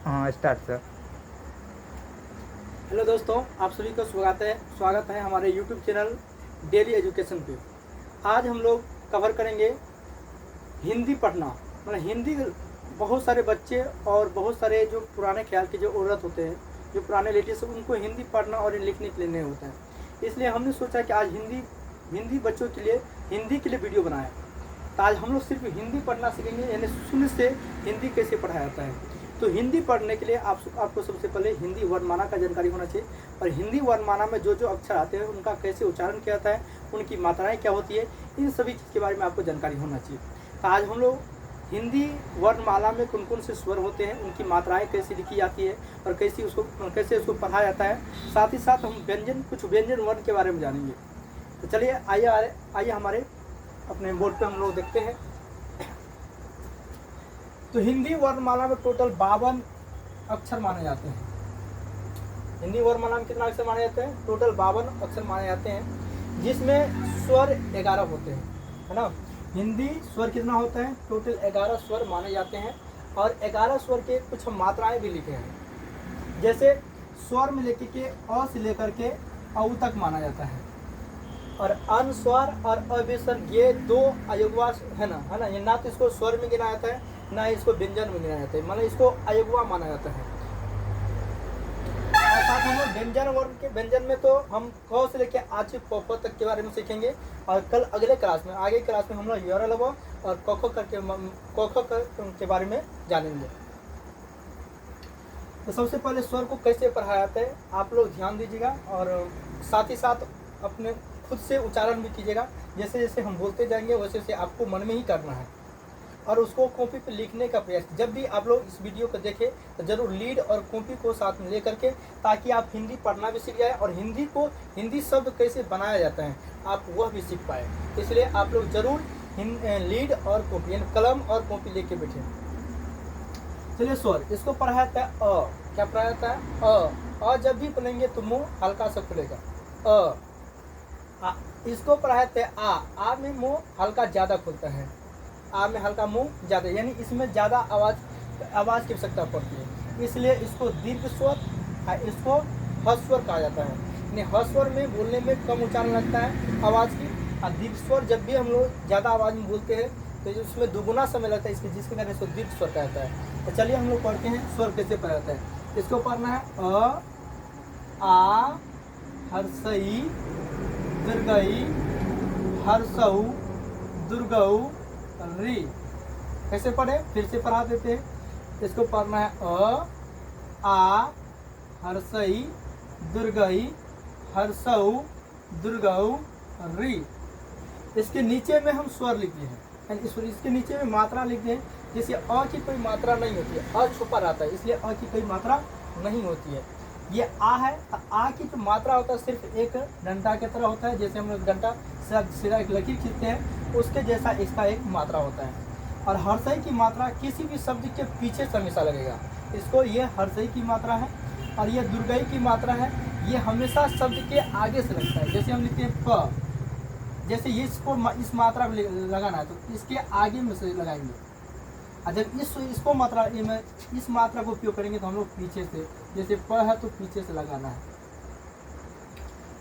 हाँ start sir. Hello दोस्तों, आप सभी का स्वागत है हमारे यूट्यूब चैनल डेली एजुकेशन पे। आज हम लोग कवर करेंगे हिंदी पढ़ना। मतलब हिंदी बहुत सारे बच्चे और बहुत सारे जो पुराने ख्याल के जो औरत होते हैं, जो पुराने लेडीज, उनको हिंदी पढ़ना और लिखने के लिए नहीं होता है। इसलिए हमने सोचा कि आज हिंदी बच्चों के लिए हिंदी के लिए वीडियो बनाएं। तो आज हम लोग सिर्फ हिंदी पढ़ना सीखेंगे, यानी शून्य से हिंदी कैसे पढ़ाया जाता है। तो हिंदी पढ़ने के लिए आपको सबसे पहले हिंदी वर्णमाला का जानकारी होना चाहिए, और हिंदी वर्णमाला में जो जो अक्षर आते हैं उनका कैसे उच्चारण किया जाता है, उनकी मात्राएं क्या होती है, इन सभी चीज़ के बारे में आपको जानकारी होना चाहिए। तो आज हम लोग हिंदी वर्णमाला में कौन कौन से स्वर होते हैं, उनकी मात्राएं कैसे लिखी जाती है और कैसे उसको पढ़ाया जाता है, साथ ही साथ हम कुछ व्यंजन वर्ण के बारे में जानेंगे। तो चलिए आइए हमारे अपने बोर्ड पे हम लोग देखते हैं। तो हिंदी वर्णमाला में टोटल 52 अक्षर माने जाते हैं। हिंदी वर्णमाला में कितना अक्षर माने जाते हैं? टोटल 52 अक्षर माने जाते हैं, जिसमें स्वर 11 होते हैं, है ना। हिंदी स्वर कितना होता है? टोटल 11 स्वर माने जाते हैं, और 11 स्वर के कुछ हम मात्राएं भी लिखे हैं। जैसे स्वर में लेके के अ से लेकर के औ तक माना जाता है, और अनुस्वार और अविसर्ग ये दो अयुग्मा है ना। ये ना तो इसको स्वर में गिना जाता है, ना इसको व्यंजन में गिना जाता है, मतलब इसको अयुग्मा माना जाता है। और साथ हम व्यंजन वर्ण के व्यंजन में तो हम क से लेकर आज प तक के बारे में सीखेंगे, और कल आगे क्लास में हम लोग य ल और क के बारे में जानेंगे। तो सबसे पहले स्वर को कैसे पढ़ाया जाता है आप लोग ध्यान दीजिएगा, और साथ ही साथ अपने खुद से उच्चारण भी कीजिएगा। जैसे जैसे हम बोलते जाएंगे वैसे वैसे आपको मन में ही करना है, और उसको कॉपी पे लिखने का प्रयास। जब भी आप लोग इस वीडियो को देखें तो जरूर लीड और कॉपी को साथ में ले करके, ताकि आप हिंदी पढ़ना भी सीख जाए, और हिंदी शब्द कैसे बनाया जाता है आप वह भी सीख पाए। इसलिए आप लोग जरूर लीड और कॉपी, यानी कलम और कॉपी लेके बैठे। चलिए स्वर, इसको पढ़ाया जाता है अ। क्या पढ़ाया जाता है? अ जब भी पढ़ेंगे तो मुँह हल्का सा खुलेगा। इसको पढ़ाया जाता है आ में मुँह हल्का ज़्यादा खुलता है। आ में हल्का मुंह ज़्यादा, यानी इसमें ज़्यादा आवाज़ की आवश्यकता पड़ती है, इसलिए इसको दीर्घ स्वर, इसको ह्रस्व स्वर कहा जाता है। यानी ह्रस्व स्वर में बोलने में कम उच्चारण लगता है आवाज़ की, और दीर्घ स्वर जब भी हम लोग ज़्यादा आवाज़ में बोलते हैं तो उसमें दुगुना समय लगता है, जिसके कारण इसको दीर्घ स्वर कहा जाता है। तो चलिए हम लोग पढ़ते हैं स्वर कैसे पढ़ा जाता है। इसको पढ़ना है अ, आ, हर्षई, दीर्घई, हर्षऊ, दुर्गऊ, री। कैसे पढ़े? फिर से पढ़ा देते हैं। इसको पढ़ना है अ, आ, हर्षई, दुर्गई, हर्षऊ, दुर्गऊ, री। इसके नीचे में हम स्वर लिखते हैं, यानी इसके नीचे में मात्रा लिखते हैं। जैसे अ की कोई मात्रा नहीं होती है, अ छुपा रहता है, इसलिए अ की कोई मात्रा नहीं होती है। ये आ है, आ की जो मात्रा होता है सिर्फ एक डंडा की तरह होता है। जैसे हम लोग डंडा सीधा एक लकीर खींचते हैं, उसके जैसा इसका एक मात्रा होता है। और हर्षई की मात्रा किसी भी शब्द के पीछे से हमेशा लगेगा, इसको ये हर्षई की मात्रा है। और ये दुर्गई की मात्रा है, ये हमेशा शब्द के आगे से लगता है। जैसे हम लिखते हैं प, जैसे इसको इस मात्रा को लगाना है तो इसके आगे में से लगाएंगे, और जब इसको मात्रा में इस मात्रा को उपयोग करेंगे तो हम लोग पीछे से, जैसे प है तो पीछे से लगाना है।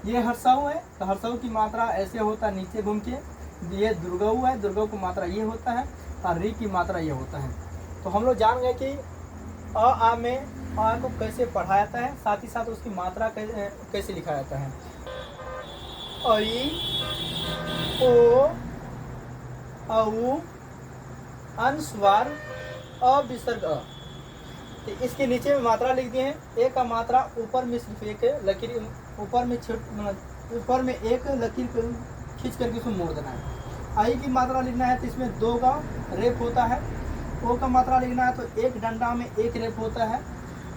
ये हर्षऊ है, तो हर्षऊ की मात्रा ऐसे होता है नीचे घूम के। ये दुर्गऊ है, दुर्गऊ की मात्रा ये होता है, और री की मात्रा ये होता है। तो हम लोग जान गए कि आ में आ को कैसे पढ़ाया जाता है, साथ ही साथ उसकी मात्रा कैसे लिखा जाता है। ऐ, ओ, औ, अनुस्वार, अविसर्ग अ। तो इसके नीचे में मात्रा लिख दिए हैं। ए का मात्रा ऊपर में सिर्फ एक लकीर, ऊपर में एक लकीर खींच करके उसको मोड़ देना है। आई की मात्रा लिखना है तो इसमें 2 का रेप होता है। ओ का मात्रा लिखना है तो एक डंडा में 1 रेप होता है,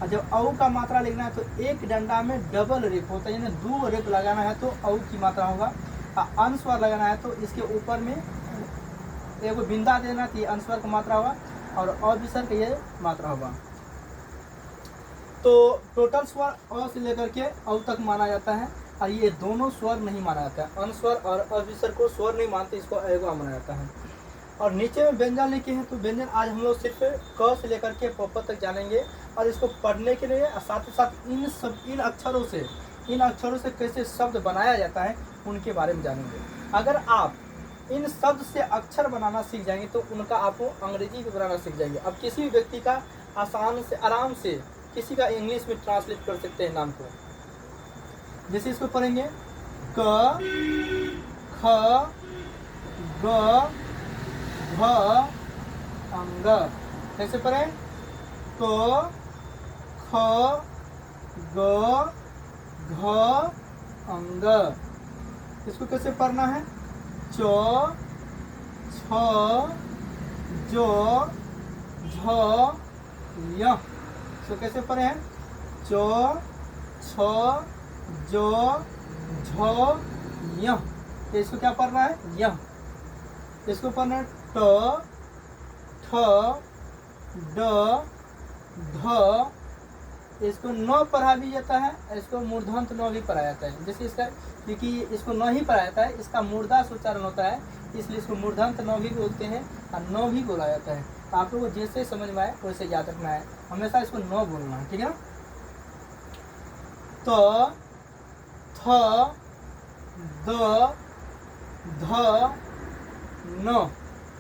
और जब औ का मात्रा लिखना है तो एक डंडा में डबल रेप होता है, यानी 2 रेप लगाना है तो औ की मात्रा होगा। अनुस्वार लगाना है तो इसके ऊपर में एक बिंदा देना थी, अनुस्वार की मात्रा होगा, और अविसर्ग ये मात्रा होगा। तो टोटल स्वर अ से लेकर के औ तक माना जाता है, और ये दोनों स्वर नहीं माना जाता है। अनुस्वर और अविसर्ग को स्वर नहीं मानते, इसको अयुग्मा माना जाता है। और नीचे में व्यंजन लिखे हैं, तो व्यंजन आज हम लोग सिर्फ क से लेकर के प तक जानेंगे। और इसको पढ़ने के लिए साथ ही साथ इन अक्षरों से कैसे शब्द बनाया जाता है उनके बारे में जानेंगे। अगर आप इन शब्द से अक्षर बनाना सीख जाएंगे तो उनका आपको अंग्रेजी भी बनाना सीख जाएंगे। अब किसी भी व्यक्ति का आराम से किसी का इंग्लिश में ट्रांसलेट कर सकते हैं नाम को। जैसे इसको पढ़ेंगे क ख ग घ अंग। कैसे पढ़ें? क ख ग घ अंग। इसको कैसे पढ़ना है? च छ ज झ य। इसको कैसे पढ़े हैं? च छ ज झ य। इसको क्या पढ़ना है? यह। इसको पढ़ना है ट ठ ड ध। इसको न पढ़ा भी जाता है, इसको मूर्धन्त न भी पढ़ा जाता है। जैसे इसका, क्योंकि इसको न ही पढ़ा जाता है, इसका मूर्धास उच्चारण होता है, इसलिए इसको मूर्धन्त न भी बोलते हैं और न भी बोला जाता है। तो आप लोगों को जैसे समझ में आए वैसे याद रखना है, हमेशा इसको न बोलना है, ठीक है। त थ द ध न,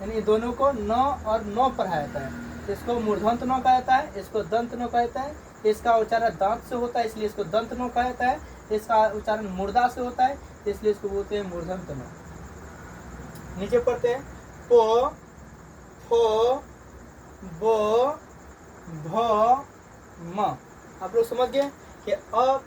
यानी दोनों को न और न पढ़ा जाता है। इसको मूर्धन्त न कहा जाता है, इसको दंत न कहा जाता है। इसका उच्चारण दांत से होता है, इसलिए इसको दंत न कहा जाता है। इसका उच्चारण मुर्दा से होता है, इसलिए इसको बोलते हैं मूर्धन्त न। नीचे पढ़ते हैं प फ ब भ म। आप लोग समझ गए कि क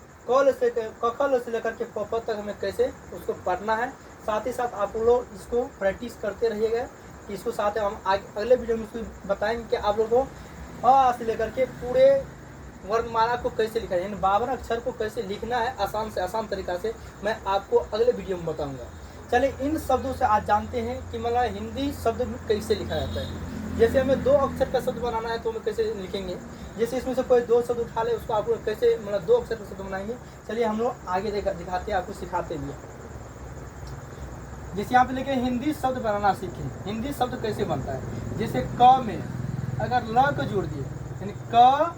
से लेकर के प तक हमें कैसे उसको पढ़ना है। साथ ही साथ आप लोग इसको प्रैक्टिस करते रहिएगा। इसको साथ हम अगले वीडियो में इसको बताएंगे कि आप लोगों को अ से लेकर के पूरे वर्णमाला को कैसे लिखा है, यानी 52 अक्षर को कैसे लिखना है आसान से आसान तरीका से, मैं आपको अगले वीडियो में बताऊंगा। चलिए इन शब्दों से आज जानते हैं कि मतलब हिंदी शब्द में कैसे लिखा जाता है। जैसे हमें 2 अक्षर का शब्द बनाना है तो हमें कैसे लिखेंगे। जैसे इसमें से कोई 2 शब्द उठा ले, उसको आप लोग कैसे मतलब 2 अक्षर का शब्द बनाएंगे। चलिए हम लोग आगे दिखाते हैं, आपको सिखाते भी। जैसे यहाँ पे लिखे हिंदी शब्द बनाना सीखें। हिंदी शब्द कैसे बनता है? जैसे क में अगर ल को जोड़ दिए, यानी क,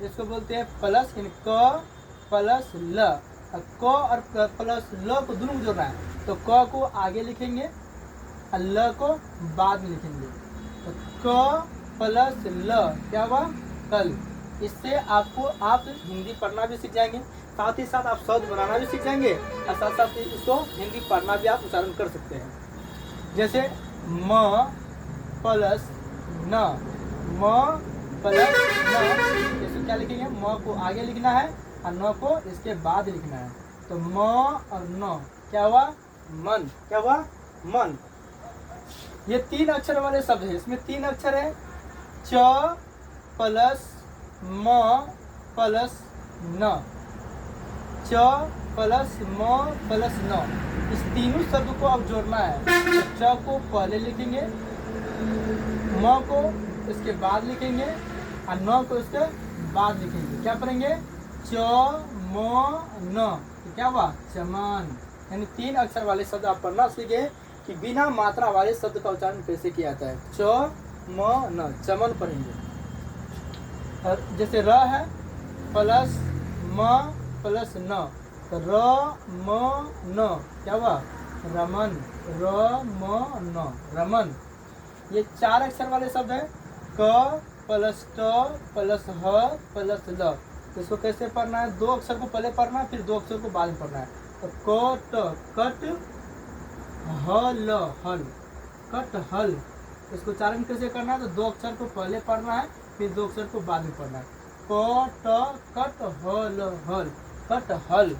इसको बोलते हैं प्लस, यानी क प्लस ल। क और प्लस ल को दोनों को जोड़ना है, तो क को आगे लिखेंगे और ल को बाद में लिखेंगे। तो क प्लस ल क्या हुआ? कल। इससे आप हिंदी पढ़ना भी सीख जाएंगे, साथ ही साथ आप शब्द बनाना भी सीख जाएंगे और साथ साथ इसको हिंदी पढ़ना भी आप उच्चारण कर सकते हैं। जैसे म प्लस न, म प्लस न, इसको क्या लिखेंगे? म को आगे लिखना है और न को इसके बाद लिखना है। तो म और न क्या हुआ? मन। क्या हुआ? मन। ये 3 अक्षर वाले शब्द है। इसमें 3 अक्षर है, च प्लस म प्लस न, च प्लस म प्लस न। इस तीनों शब्द को अब जोड़ना है। तो च को पहले लिखेंगे, म को इसके बाद लिखेंगे और न को इसके बाद लिखेंगे। क्या पढ़ेंगे? च म न। तो क्या हुआ? चमन। यानी 3 अक्षर वाले शब्द आप पढ़ना सीखे कि बिना मात्रा वाले शब्द का उच्चारण कैसे किया जाता है। च म न, चमन पढ़ेंगे। और जैसे र है प्लस म प्लस न, तो र म न क्या हुआ? रमन। र म न, रमन। ये 4 अक्षर वाले शब्द है, क प्लस ट प्लस ह प्लस ल। इसको कैसे पढ़ना है? 2 अक्षर को पहले पढ़ना है, फिर 2 अक्षर को बाद में पढ़ना है। तो क ट कट, ह ल हल, कट हल। इसको उच्चारण कैसे करना है? तो 2 अक्षर को पहले पढ़ना है, फिर 2 अक्षर को बाद में पढ़ना है। क ट कट ह ल हल, कट हल।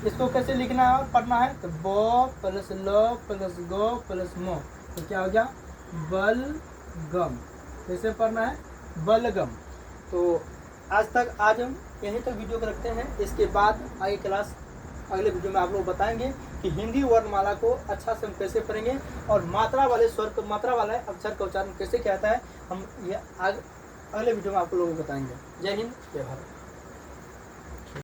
इसको कैसे लिखना है और पढ़ना है? तो ब प्लस ल प्लस ग प्लस म, तो क्या हो गया? बलगम। कैसे पढ़ना है? बलगम। तो आज हम यहीं तक वीडियो को रखते हैं। इसके बाद आगे क्लास अगले वीडियो में आप लोग बताएंगे कि हिंदी वर्णमाला को अच्छा से हम कैसे पढ़ेंगे और मात्रा वाले अक्षर का उच्चारण कैसे किया जाता है। हम ये अगले वीडियो में आप लोगों को बताएंगे। जय हिंद, जय भारत।